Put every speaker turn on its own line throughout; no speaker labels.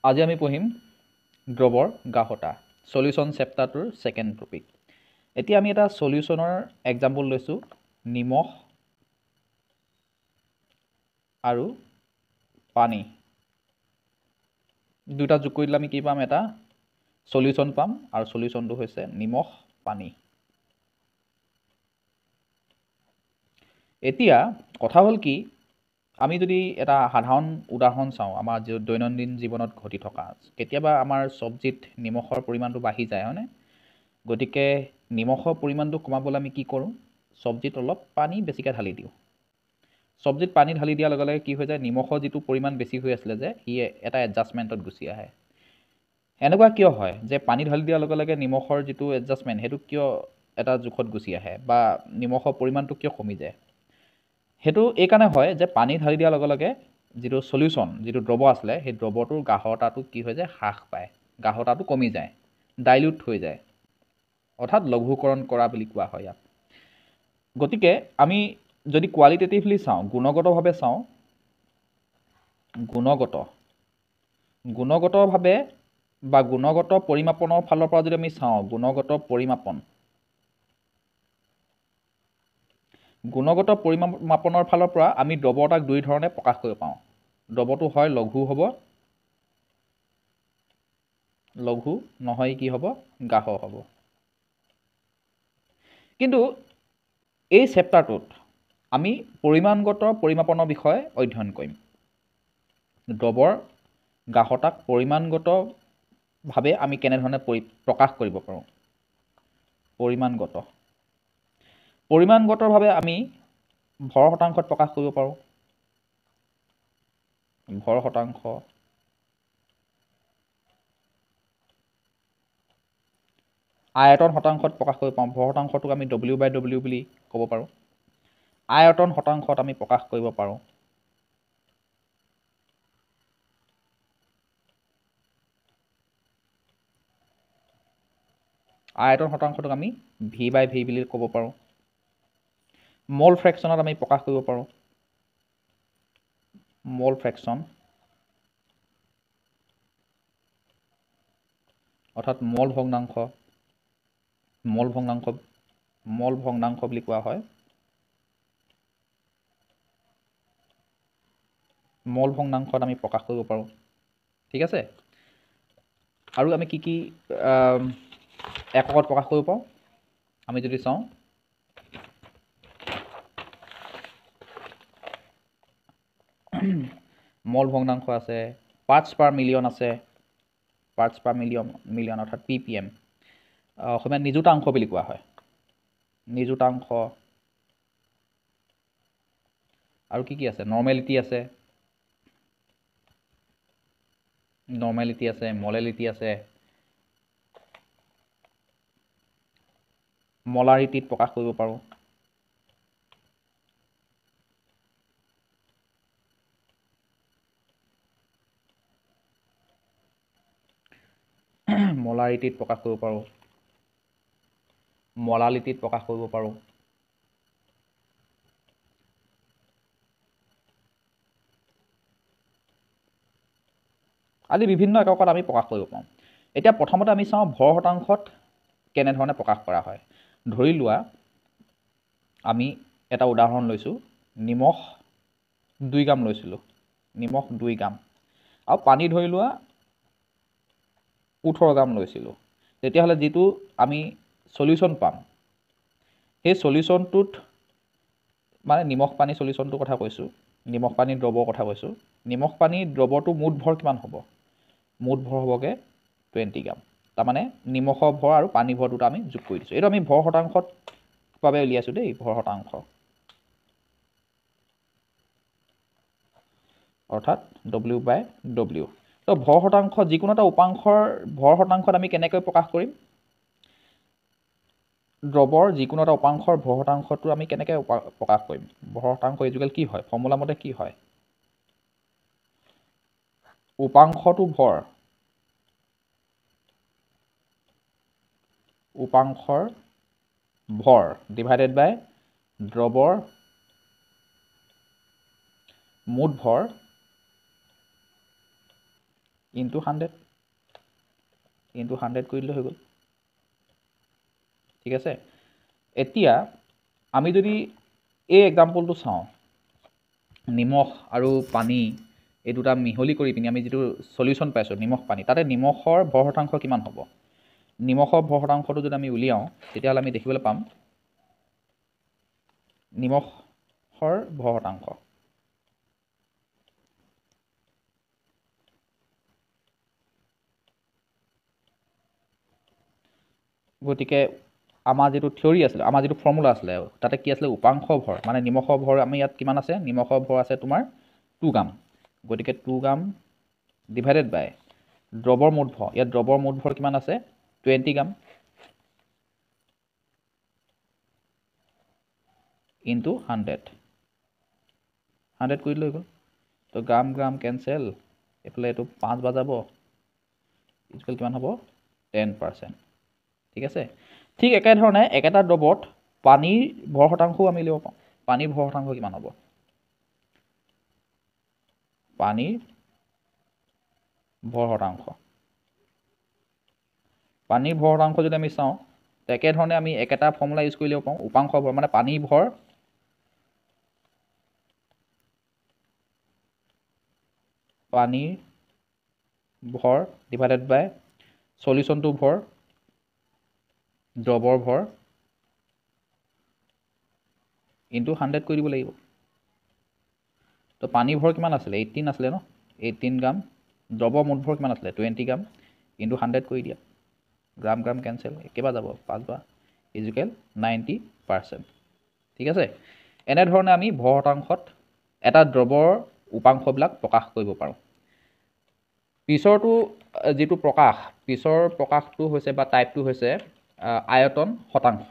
আজি আমি পঢ়িম দ্ৰৱৰ গাঢ়তা সলিউশন চেপ্টাৰটোৰ সেকেন্ড টপিক। এতিয়া আমি এটা সলিউশনৰ এক্সাম্পল লৈছো নিমখ আৰু পানী দুটা যোগ কৰি দিলে আমি কি পাম এটা সলিউশন পাম আৰু সলিউশনটো হৈছে নিমখ পানী। এতিয়া কথা হল কি আমি যদি এটা সাধাৰণ উদাহৰণ চাওঁ আমাৰ দৈনন্দিন জীৱনত ঘটি থকা কেতিয়াবা আমাৰ সবজিত নিমখৰ পৰিমাণটো বাঢ়ি যায় হয়নে, গতিকে নিমখৰ পৰিমাণটো কমাবলৈ আমি কি কৰোঁ সবজিত অলপ পানী বেছিকৈ ঢালি দিওঁ। সবজিত পানী ঢালি দিয়াৰ লগে লগে কি হৈ যায় নিমখৰ যিটো পৰিমাণ বেছি হৈ আছিলে যে সি এটা এডজাষ্টমেণ্টত গুচি আহে। এনেকুৱা কিয় হয় যে পানী ঢালি দিয়াৰ লগে লগে নিমখৰ যিটো এডজাষ্টমেণ্ট সেইটো কিয় এটা জোখত গুচি আহে বা নিমখৰ পৰিমাণটো কিয় কমি যায়? সেইটো এই কাৰণে হয় যে পানী ঢালি দিয়াৰ লগে লগে যিটো সলিউশন যিটো দ্ৰৱ আছিলে সেই দ্ৰৱটোৰ গাঢ়তাটো কি হৈ যায় হ্ৰাস পায়, গাঢ়তাটো কমি যায়, ডাইলিউট হৈ যায়, অৰ্থাৎ লঘূকৰণ কৰা বুলি কোৱা হয় ইয়াক। গতিকে আমি যদি কোৱালিটেটিভলি চাওঁ গুণগতভাৱে চাওঁ গুণগতভাৱে বা গুণগত পৰিমাপনৰ ফালৰ পৰা যদি আমি চাওঁ গুণগত পৰিমাপনৰ ফালৰ পৰা আমি দ্ৰৱ এটাক দুই ধৰণে প্ৰকাশ কৰিব পাওঁ। দ্ৰৱটো হয় লঘু হ'ব, লঘু নহয় কি হ'ব গাঢ় হ'ব। কিন্তু এই চেপ্টাৰটোত আমি পৰিমাণগত পৰিমাপনৰ বিষয়ে অধ্যয়ন কৰিম। দ্ৰৱৰ গাঢ়তাক পৰিমাণগতভাৱে আমি কেনেধৰণে প্ৰকাশ কৰিব পাৰোঁ। পৰিমাণগতভাৱে আমি ভৰ শতাংশত প্ৰকাশ কৰিব পাৰোঁ। ভৰ শতাংশ, আয়তন শতাংশত প্ৰকাশ কৰিব পাৰোঁ। ভৰ শতাংশটোক আমি W/W বুলি ক'ব পাৰোঁ। আয়তন শতাংশত আমি প্ৰকাশ কৰিব পাৰোঁ। আয়তন শতাংশটোক আমি V/V বুলি ক'ব পাৰোঁ। মল ফ্ৰেকশ্যনত আমি প্ৰকাশ কৰিব পাৰোঁ। মল ফ্ৰেকশ্যন অৰ্থাৎ মল ভগ্নাংশ বুলি কোৱা হয়। মল ভগ্নাংশত আমি প্ৰকাশ কৰিব পাৰোঁ। ঠিক আছে, আৰু আমি কি কি এককত প্ৰকাশ কৰিব পাৰোঁ আমি যদি চাওঁ মল ভগ্নাংশ আছে, পাৰ্টছ পাৰ মিলিয়ন আছে, পাৰ্টছ পাৰ মিলিয়ন অৰ্থাৎ ppm, অসমীয়াত নিযুতাংশ বুলি কোৱা হয়। নিযুতাংশ আৰু কি আছে নৰ্মেলিটি আছে, মলেলিটি আছে, মলাৰিটিত প্ৰকাশ কৰিব পাৰোঁ। মলাৰিটিত প্ৰকাশ কৰিব পাৰোঁ, মলালিটিত প্ৰকাশ কৰিব পাৰোঁ। আদি বিভিন্ন এককত আমি প্ৰকাশ কৰিব পাৰোঁ। এতিয়া প্ৰথমতে আমি চাওঁ ভৰ শতাংশত কেনেধৰণে প্ৰকাশ কৰা হয়। ধৰি লোৱা আমি এটা উদাহৰণ লৈছোঁ, নিমখ 2 গ্ৰাম লৈছিলোঁ, নিমখ 2 গ্ৰাম আৰু পানী ধৰি লোৱা 18 গ্ৰাম লৈছিলোঁ। তেতিয়াহ'লে যিটো আমি সলিউশন পাম সেই সলিউশনটোত মানে নিমখ পানী সলিউশনটোৰ কথা কৈছোঁ, নিমখ পানী দ্ৰৱৰ কথা কৈছোঁ। নিমখ পানী দ্ৰৱটো মুঠ ভৰ কিমান হ'ব? মুঠ ভৰ হ'বগৈ 20 গ্ৰাম। তাৰমানে নিমখৰ ভৰ আৰু পানী ভৰ দুটা আমি যোগ কৰি দিছোঁ। এইটো আমি ভৰ শতাংশত বাবে উলিয়াইছোঁ দেই, ভৰ শতাংশ অৰ্থাৎ W/W। তো ভৰ শতাংশ যিকোনো এটা উপাংশৰ ভৰ শতাংশত আমি কেনেকৈ প্ৰকাশ কৰিম? দ্ৰৱৰ যিকোনো এটা উপাংশৰ ভৰ শতাংশটো আমি কেনেকৈ প্ৰকাশ কৰিম? ভৰ শতাংশ ইজুকেল কি হয়? ফৰ্মুলা মতে কি হয়? উপাংশটো ভৰ, উপাংশৰ ভৰ ডিভাইডেড বাই দ্ৰৱৰ মুঠ ভৰ ইনটু 100 ইনটু 100 কৰি দিলে হৈ গ'ল ঠিক আছে এতিয়া আমি যদি এই এক্সাম্পলটো চাওঁ নিমখ আৰু পানী এই দুটা মিহলি কৰি পিনি আমি যিটো সলিউশ্যন পাইছোঁ নিমখ পানী তাতে নিমখৰ ভৰ শতাংশ কিমান হ'ব নিমখৰ ভৰ শতাংশটো যদি আমি উলিয়াওঁ তেতিয়াহ'লে আমি দেখিবলৈ পাম নিমখৰ ভৰ শতাংশ গতিকে আমাৰ যিটো থিয়ৰী আছিলে আমাৰ যিটো ফৰ্মুলা আছিলে তাতে কি আছিলে উপাংশ ভৰ মানে নিমখৰ ভৰ আমি ইয়াত কিমান আছে নিমখৰ ভৰ আছে তোমাৰ 2 গ্ৰাম গতিকে 2 গ্ৰাম ডিভাইডেড বাই দ্ৰৱৰ মুঠ ভৰ ইয়াত দ্ৰৱৰ মুঠ ভৰ কিমান আছে 20 গ্ৰাম ইনটু 100 কৰি দিলে হৈ গ'ল তো গ্ৰাম গ্ৰাম কেঞ্চেল এইফালে এইটো 5 বাজাব ইকুৱেল কিমান হ'ব 10% ঠিক আছে ঠিক একেধৰণে একেটা দ্ৰৱত পানীৰ ভৰ শতাংশও আমি উলিয়াব পাৰোঁ পানীৰ ভৰ শতাংশ কিমান হ'ব পানীৰ ভৰ শতাংশ পানীৰ ভৰ শতাংশ যদি আমি চাওঁ একেধৰণে আমি একেটা ফৰ্মুলা ইউজ কৰি ল'ব পাৰোঁ উপাংশ ভৰ মানে পানীৰ ভৰ ডিভাইডেড বাই সলিউশ্যনটো ভৰ দ্ৰৱৰ ভৰ ইনটু 100 কৰি দিব লাগিব তো পানীৰ ভৰ কিমান আছিলে 18 আছিলে ন 18 গ্ৰাম দ্ৰৱৰ মুঠ ভৰ কিমান আছিলে 20 গ্ৰাম ইনটু 100 কৰি দিয়া গ্ৰাম গ্ৰাম কেঞ্চেল একেবাৰে যাব 5 বা ইকুৱেল 90% ঠিক আছে এনেধৰণে আমি ভৰ শতাংশত এটা দ্ৰৱৰ উপাংশবিলাক প্ৰকাশ কৰিব পাৰোঁ পিছৰটো যিটো পিছৰ প্ৰকাশটো হৈছে বা টাইপটো হৈছে আয়তন শতাংশ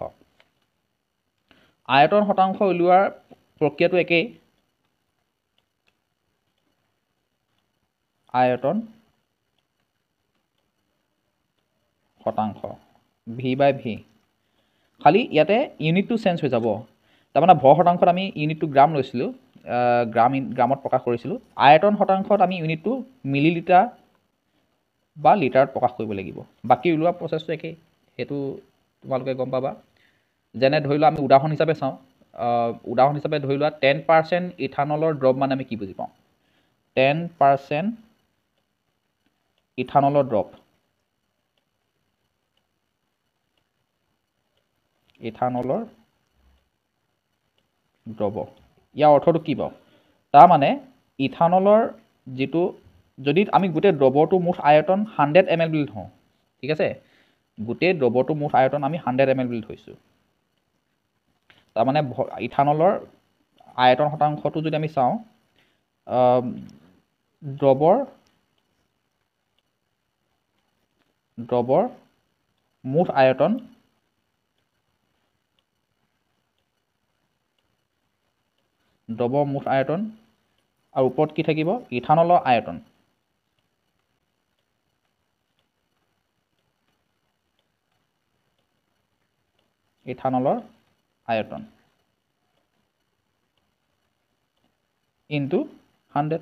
আয়তন শতাংশ উলিওৱাৰ প্ৰক্ৰিয়াটো একেই আয়তন শতাংশ ভি বাই ভি খালি ইয়াতে ইউনিটটো চেঞ্জ হৈ যাব তাৰমানে ভৰ শতাংশত আমি ইউনিটটো গ্ৰাম লৈছিলোঁ গ্ৰামত প্ৰকাশ কৰিছিলোঁ আয়তন শতাংশত আমি ইউনিটটো মিলিলিটাৰ বা লিটাৰত প্ৰকাশ কৰিব লাগিব বাকী ওলোৱা প্ৰচেছটো একেই সেইটো তোমালোকে গম পাবা যেনে ধৰি লোৱা আমি উদাহৰণ হিচাপে চাওঁ উদাহৰণ হিচাপে ধৰি লোৱা 10% ইথানলৰ ড্ৰপ মানে আমি কি বুজি পাওঁ 10% ইথানলৰ ড্ৰপ ইথানলৰ দ্ৰৱ ইয়াৰ অৰ্থটো কি বাৰু তাৰমানে ইথানলৰ যিটো যদি আমি গোটেই দ্ৰৱটো মুঠ আয়তন 100 ml বুলি থওঁ ঠিক আছে গোটেই দ্ৰৱটো মুঠ আয়তন আমি 100 ml বুলি থৈছোঁ তাৰমানে ইথানলৰ আয়তন শতাংশটো যদি আমি চাওঁ দ্ৰৱৰ মুঠ আয়তন আৰু ওপৰত কি থাকিব ইথানলৰ আয়তন ইনটু 100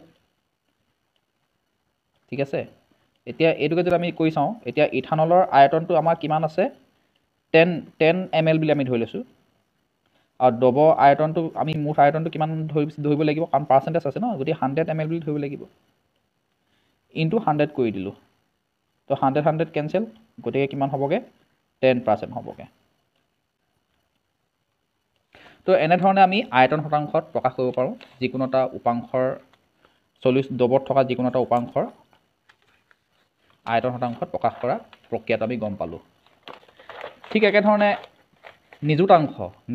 ঠিক আছে এতিয়া এইটোকে যদি আমি কৈ চাওঁ এতিয়া ইথানলৰ আয়তনটো আমাৰ কিমান আছে 10 ml বুলি আমি ধৰি লৈছোঁ আৰু দ্ৰৱ আয়তনটো আমি মুঠ আয়তনটো কিমান ধৰিব লাগিব কাৰণ পাৰ্চেণ্টেজ আছে ন গতিকে 100 ml বুলি ধৰিব লাগিব ইনটু 100 কৰি দিলোঁ তো 100 কেঞ্চেল গতিকে কিমান হ'বগৈ 10% হ'বগৈ তো এনেধৰণে আমি আয়তন শতাংশত প্ৰকাশ কৰিব পাৰোঁ যিকোনো এটা উপাংশৰ দ্ৰৱত থকা যিকোনো এটা উপাংশৰ আয়তন শতাংশত প্ৰকাশ কৰা প্ৰক্ৰিয়াটো আমি গম পালোঁ ঠিক একেধৰণে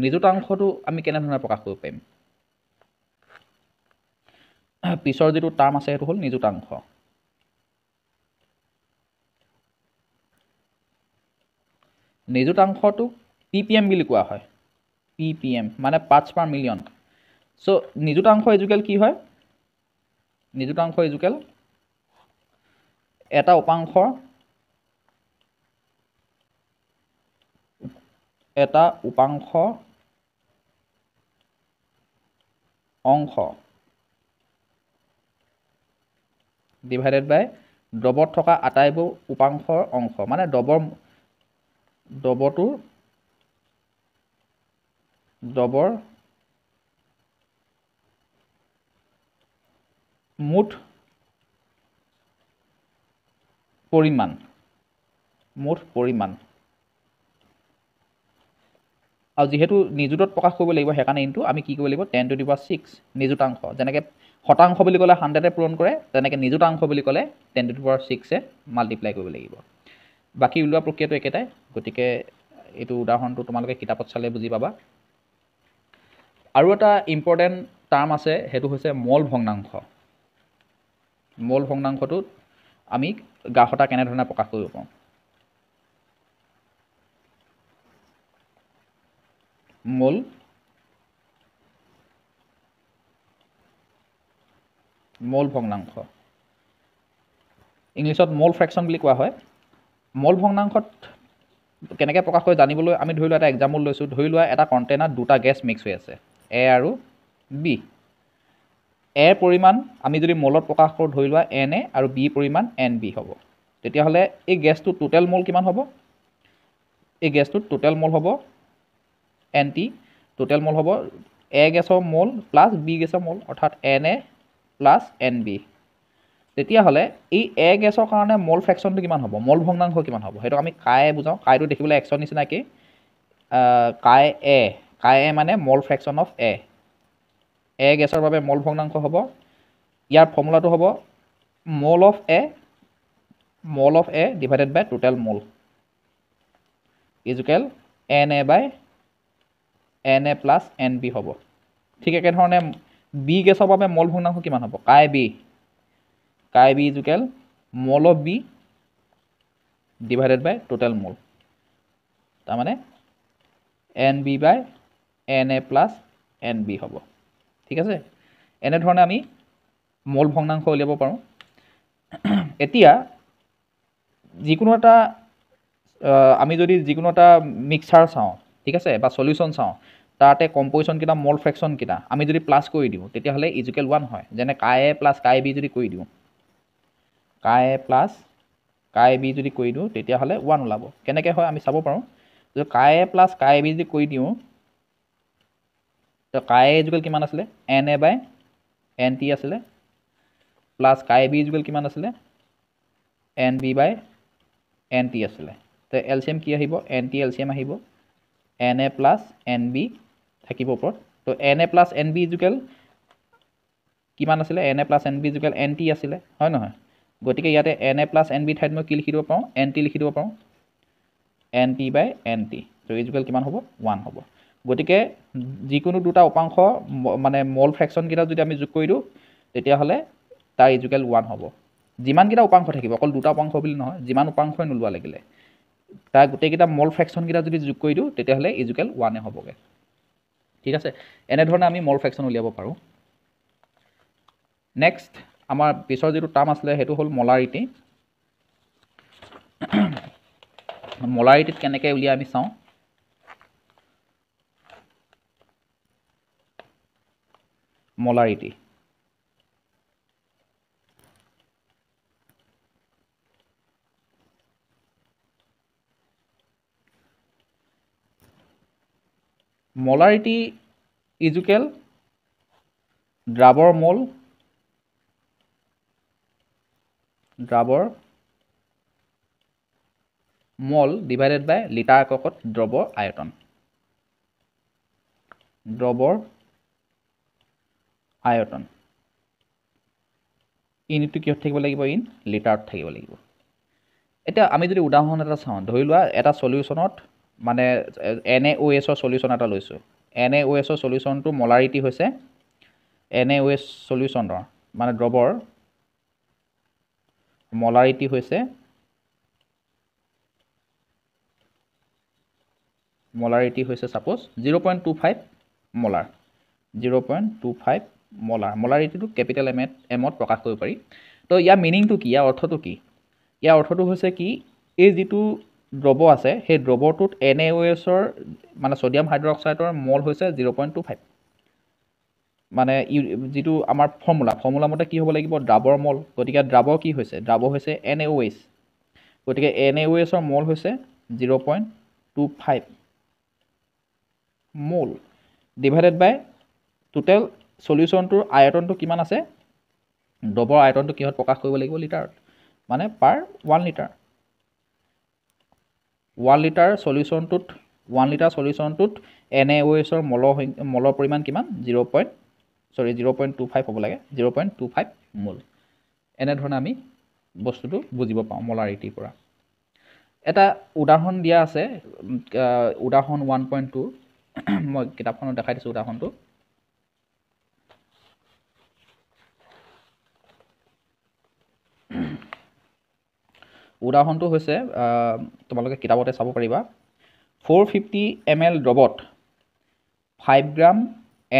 নিযুতাংশটো আমি কেনেধৰণে প্ৰকাশ কৰিব পাৰিম পিছৰ যিটো টাৰ্ম আছে সেইটো হ'ল নিযুতাংশ নিযুতাংশটো ppm বুলি কোৱা হয় ppm মানে পাৰ্টছ পাৰ মিলিয়ন চ' নিযুতাংশ ইজুকেল কি হয় নিযুতাংশ ইজুকেল এটা উপাংশৰ অংশ ডিভাইডেড বাই দ্ৰৱত থকা আটাইবোৰ উপাংশৰ অংশ মানে দ্ৰৱৰ মুঠ পৰিমাণ আৰু যেহেতু নিযুতত প্ৰকাশ কৰিব লাগিব সেইকাৰণে ইনটু আমি কি কৰিব লাগিব 10⁶ নিযুতাংশ যেনেকৈ শতাংশ বুলি ক'লে 100 পূৰণ কৰে তেনেকৈ নিযুতাংশ বুলি ক'লে 10⁶ মাল্টিপ্লাই কৰিব লাগিব বাকী ওলোৱা প্ৰক্ৰিয়াটো একেটাই গতিকে এইটো উদাহৰণটো তোমালোকে কিতাপত চালে বুজি পাবা আৰু এটা ইম্পৰ্টেণ্ট টাৰ্ম আছে সেইটো হৈছে মল ভগ্নাংশটোত আমি গাঢ়তা কেনেধৰণে প্ৰকাশ কৰিব পাৰোঁ মল ভগ্নাংশ ইংলিছত মল ফ্ৰেকশ্যন বুলি কোৱা হয় মল ভগ্নাংশত কেনেকৈ প্ৰকাশ কৰে জানিবলৈ আমি ধৰি লোৱা এটা এক্সাম্পল লৈছোঁ ধৰি লোৱা এটা কণ্টেইনাৰত দুটা গেছ মিক্স হৈ আছে এ আৰু বি এৰ পৰিমাণ আমি যদি মলত প্ৰকাশ কৰোঁ ধৰি লোৱা এন এ আৰু বি পৰিমাণ এন বি হ'ব তেতিয়াহ'লে এই গেছটোৰ টোটেল মল কিমান হ'ব এই গেছটোত টোটেল মল হ'ব এন টি টোটেল মল হ'ব এ গেছৰ মল প্লাছ বি গেছৰ মল অৰ্থাৎ N A plus N B তেতিয়াহ'লে এই এ গেছৰ কাৰণে মল ফ্ৰেকশ্যনটো কিমান হ'ব মল ভগ্নাংশ কিমান হ'ব সেইটো আমি কায়ে বুজাওঁ কাইটো দেখিবলৈ এক্সৰ নিচিনাকৈ কাই এ মানে মল ফ্ৰেকশ্যন অফ এ গেছৰ বাবে মল ভগ্নাংশ হ'ব ইয়াৰ ফৰ্মুলাটো হ'ব mole of A divided by total mole is equal N A by N A plus N B হ'ব ঠিক একেধৰণে বি গেছৰ বাবে মল ভগ্নাংশ কিমান হ'ব chi B is equal mole of B divided by total mole তাৰমানে N B by N A plus N B হ'ব ঠিক আছে এনেধৰণে আমি মল ভগ্নাংশ উলিয়াব পাৰোঁ এতিয়া যিকোনো এটা আমি যদি যিকোনো এটা মিক্সাৰ চাওঁ ঠিক আছে বা সলিউশ্যন চাওঁ তাতে কম্পজিশ্যন কেইটা মল ফ্ৰেকশ্যন কেইটা আমি যদি প্লাছ কৰি দিওঁ তেতিয়াহ'লে ইজুকেল 1 হয় যেনে কাই এ প্লাছ কাই বি যদি কৰি দিওঁ কাই এ প্লাছ কাই বি যদি কৰি দিওঁ তেতিয়াহ'লে 1 ওলাব কেনেকৈ হয় আমি চাব পাৰোঁ যদি কাই এ প্লাছ কাই বি যদি কৰি দিওঁ তো কাই এ ইজুকেল কিমান আছিলে N A by N T আছিলে প্লাছ কাই বি ইজুকেল কিমান আছিলে N B by N T আছিলে তো এলচিএম কি আহিব এন টি এলচিএম আহিব N A plus N B থাকিব ওপৰত তো N A plus N B equal কিমান আছিলে N A plus N B equal N T আছিলে হয় নহয় গতিকে ইয়াতে N A plus N B ঠাইত মই কি লিখি দিব পাৰোঁ এন টি লিখি দিব পাৰোঁ এন টি বাই এন টি তো ইজুকেল কিমান হ'ব 1 হ'ব গতিকে যিকোনো দুটা উপাংশ মানে মল ফ্ৰেকশ্যনকেইটা যদি আমি যোগ কৰি দিওঁ তেতিয়াহ'লে তাৰ ইজুকেল 1 হ'ব যিমানকেইটা উপাংশ থাকিব অকল দুটা উপাংশ বুলি নহয় যিমান উপাংশই নোলোৱা লাগিলে তাৰ গোটেইকেইটা মল ফ্ৰেকশ্যনকেইটা যদি যোগ কৰি দিওঁ তেতিয়াহ'লে ইজুকেল 1 হ'বগৈ ঠিক আছে এনেধৰণে আমি মল ফ্ৰেকশ্যন উলিয়াব পাৰোঁ নেক্সট আমাৰ পিছৰ যিটো টাৰ্ম আছিলে সেইটো হ'ল মলাৰিটি মলাৰিটিত কেনেকৈ উলিয়াই আমি চাওঁ মলাৰিটি ইজুকেল দ্ৰাৱৰ মল ডিভাইডেড বাই লিটাৰ এককত দ্ৰৱৰ আয়তন ইউনিটটো কিহত থাকিব লাগিব ইন লিটাৰত থাকিব লাগিব এতিয়া আমি যদি উদাহৰণ এটা চাওঁ ধৰি লোৱা এটা সলিউশ্যনত মানে NaOHৰ সলিউশ্যন এটা লৈছোঁ NaOHৰ সলিউশ্যনটো মলাৰিটি হৈছে NaOH সলিউশ্যনৰ মানে দ্ৰৱৰ মলাৰিটি হৈছে সাপোজ 0.25 মলাৰ 0.25 মলাৰিটিটো কেপিটেল এমত প্ৰকাশ কৰিব পাৰি তো ইয়াৰ মিনিংটো কি ইয়াৰ অৰ্থটো কি ইয়াৰ অৰ্থটো হৈছে কি এই যিটো দ্ৰৱ আছে সেই দ্ৰৱটোত NaOHৰ মানে ছডিয়াম হাইড্ৰক্সাইডৰ মল হৈছে 0.25 মানে যিটো আমাৰ ফৰ্মুলা মতে কি হ'ব লাগিব দ্ৰাৱৰ মল গতিকে দ্ৰাৱৰ কি হৈছে দ্ৰাৱৰ হৈছে NaOH গতিকে NaOHৰ মল হৈছে 0.25 মোল ডিভাইডেড বাই টোটেল সলিউশ্যনটোৰ আয়তনটো কিমান আছে দ্ৰৱৰ আয়তনটো কিহত প্ৰকাশ কৰিব লাগিব লিটাৰত মানে পাৰ 1 লিটাৰ 1 লিটাৰ সলিউশ্যনটোত 1 লিটাৰ সলিউশ্যনটোত NaOHৰ মলৰ পৰিমাণ কিমান 0.25 হ'ব লাগে 0.25 মোল এনেধৰণে আমি বস্তুটো বুজিব পাওঁ মলাৰিটিৰ পৰা এটা উদাহৰণ দিয়া আছে উদাহৰণ 1.2 মই কিতাপখনত দেখাই দিছোঁ উদাহৰণটো উদাহৰণটো হৈছে তোমালোকে কিতাপতে চাব পাৰিবা 450 ml দ্ৰৱত 5 গ্ৰাম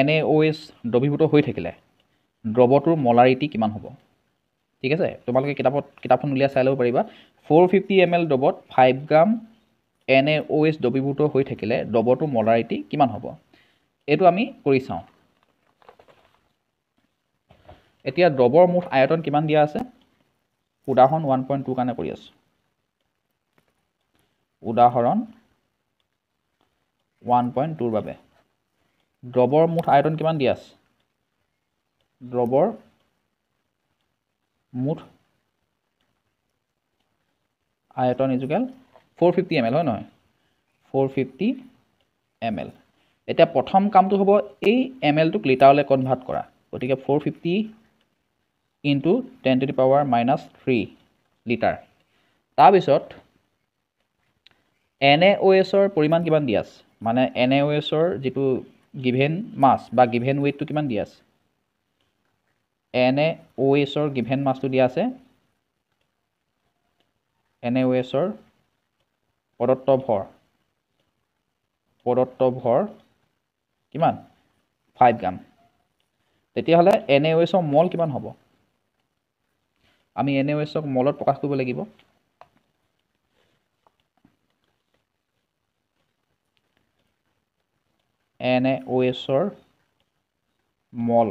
NaOH দ্ৰৱীভূত হৈ থাকিলে দ্ৰৱটোৰ মলাৰিটি কিমান হ'ব ঠিক আছে তোমালোকে কিতাপখন উলিয়াই চাই ল'ব পাৰিবা 450 ml দ্ৰৱত 5 গ্ৰাম NaOH দ্ৰৱীভূত হৈ থাকিলে দ্ৰৱটোৰ মলাৰিটি কিমান হ'ব এইটো আমি কৰি চাওঁ এতিয়া দ্ৰৱৰ মুঠ আয়তন কিমান দিয়া আছে উদাহৰণ 1.2 কাৰণে কৰি আছোঁ উদাহৰণ 1.2 ৰ বাবে দ্ৰৱৰ মুঠ আয়তন কিমান দিয়া আছে দ্ৰৱৰ মুঠ আয়তন ইজুকেল 450 ml হয় নহয় 450 ml এতিয়া প্ৰথম কামটো হ'ব এই ml টোক লিটাৰলৈ কনভাৰ্ট কৰা গতিকে 450 into 10 to the power minus 3 litre তাৰপিছত NaOHৰ পৰিমাণ কিমান দিয়া আছে মানে NaOHৰ যিটো গিভেন মাছ বা গিভেন ৱেইটটো কিমান দিয়া আছে NaOHৰ গিভেন মাছটো দিয়া আছে NaOHৰ প্ৰদত্ত ভৰ কিমান 5 গ্ৰাম তেতিয়াহ'লে NaOHৰ মল কিমান হ'ব আমি NaOHক মলত প্ৰকাশ কৰিব লাগিব NaOHৰ মল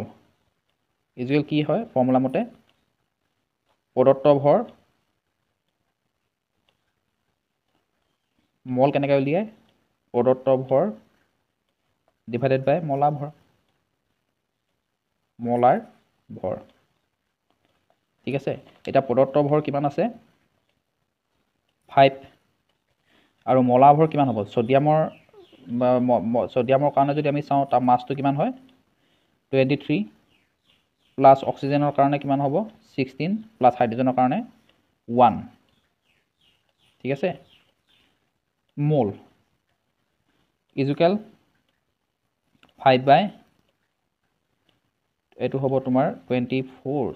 ইজুৱেল কি হয় ফৰ্মুলা মতে প্ৰদত্ত ভৰ মল কেনেকৈ উলিয়ায় প্ৰদত্ত ভৰ ডিভাইডেড বাই মলাৰ ভৰ ঠিক আছে এটা প্ৰদত্ত ভৰ কিমান আছে 5 আৰু মলাৰ ভৰ কিমান হ'ব ছডিয়ামৰ কাৰণে যদি আমি চাওঁ তাৰ মাছটো কিমান হয় 23 প্লাছ অক্সিজেনৰ কাৰণে কিমান হ'ব 16 প্লাছ হাইড্ৰজেনৰ কাৰণে 1 ঠিক আছে মোল ইজুকেল 5 বাই এইটো হ'ব তোমাৰ 24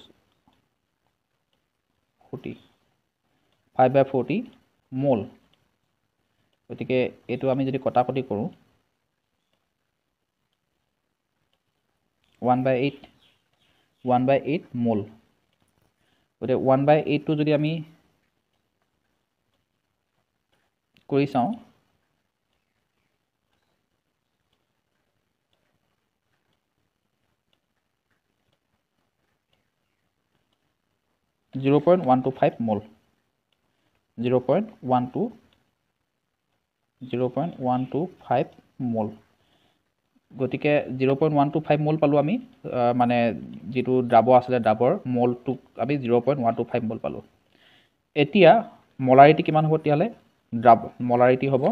40 5 বাই 40 মোল গতিকে এইটো আমি যদি কটাকটি কৰোঁ 1/8 মোল গতিকে 1/8টো যদি আমি কৰি চাওঁ (0.125 মোল 0.125 মোল গতিকে 0.125 মোল পালোঁ আমি মানে যিটো দ্ৰাৱ আছিলে দ্ৰাৱৰ মোলটোক আমি 0.125 মোল পালোঁ এতিয়া মলাৰিটি কিমান হ'ব তেতিয়াহ'লে মলাৰিটি হ'ব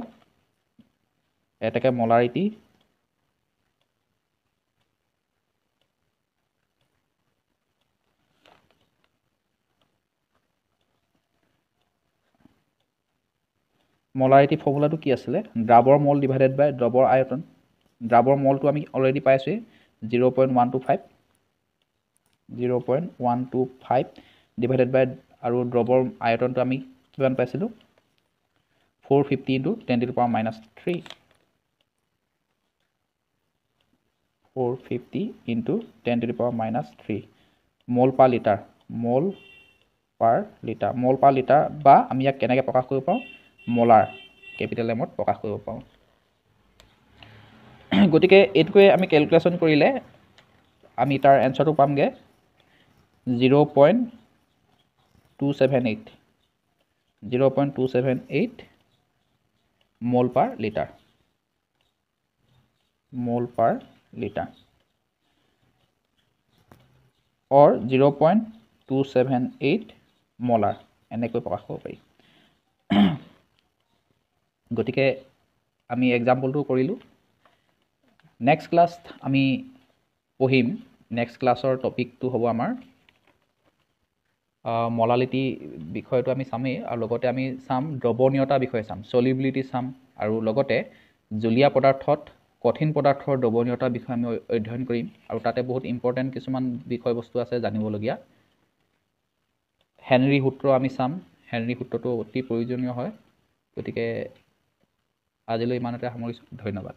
এটাকে মলাৰিটি মলাৰিটি ফৰ্মুলাটো কি আছিলে দ্ৰাৱৰ মল ডিভাইডেড বাই দ্ৰৱৰ আয়তন দ্ৰাৱৰ মলটো আমি অলৰেডি পাইছোঁৱেই 0.125 ডিভাইডেড বাই আৰু দ্ৰৱৰ আয়তনটো আমি কিমান পাইছিলোঁ 450 into 10 to the power minus 3 450 into 10 to the power minus 3 মোল পাৰ লিটাৰ মোল পাৰ লিটাৰ বা আমি ইয়াক কেনেকৈ প্ৰকাশ কৰিব পাৰোঁ মলাৰ কেপিটেল এমত প্ৰকাশ কৰিব পাৰোঁ গতিকে এইটোকে আমি কেলকুলেশ্যন কৰিলে আমি তাৰ এনচাৰটো পামগৈ 0.278 মোল পাৰ লিটাৰ অৰ 0.278 মলাৰ এনেকৈ প্ৰকাশ কৰিব পাৰি। গতিকে আমি এক্সাম্পলটো কৰিলোঁ। নেক্সট ক্লাছত আমি পঢ়িম। নেক্সট ক্লাছৰ টপিকটো হ'ব আমাৰ মলালিটি বিষয়টো আমি চামেই, আৰু লগতে আমি চাম দ্ৰৱণীয়তা বিষয়ে চাম, চলিবিলিটি চাম, আৰু লগতে জলীয়া পদাৰ্থত কঠিন পদাৰ্থৰ দ্ৰৱণীয়তাৰ বিষয়ে আমি অধ্যয়ন কৰিম, আৰু তাতে বহুত ইম্পৰ্টেণ্ট কিছুমান বিষয়বস্তু আছে জানিবলগীয়া। হেনৰি সূত্ৰ আমি চাম। হেনৰি সূত্ৰটো অতি প্ৰয়োজনীয় হয়। গতিকে আজিলৈ ইমানতে সামৰিছোঁ। ধন্যবাদ।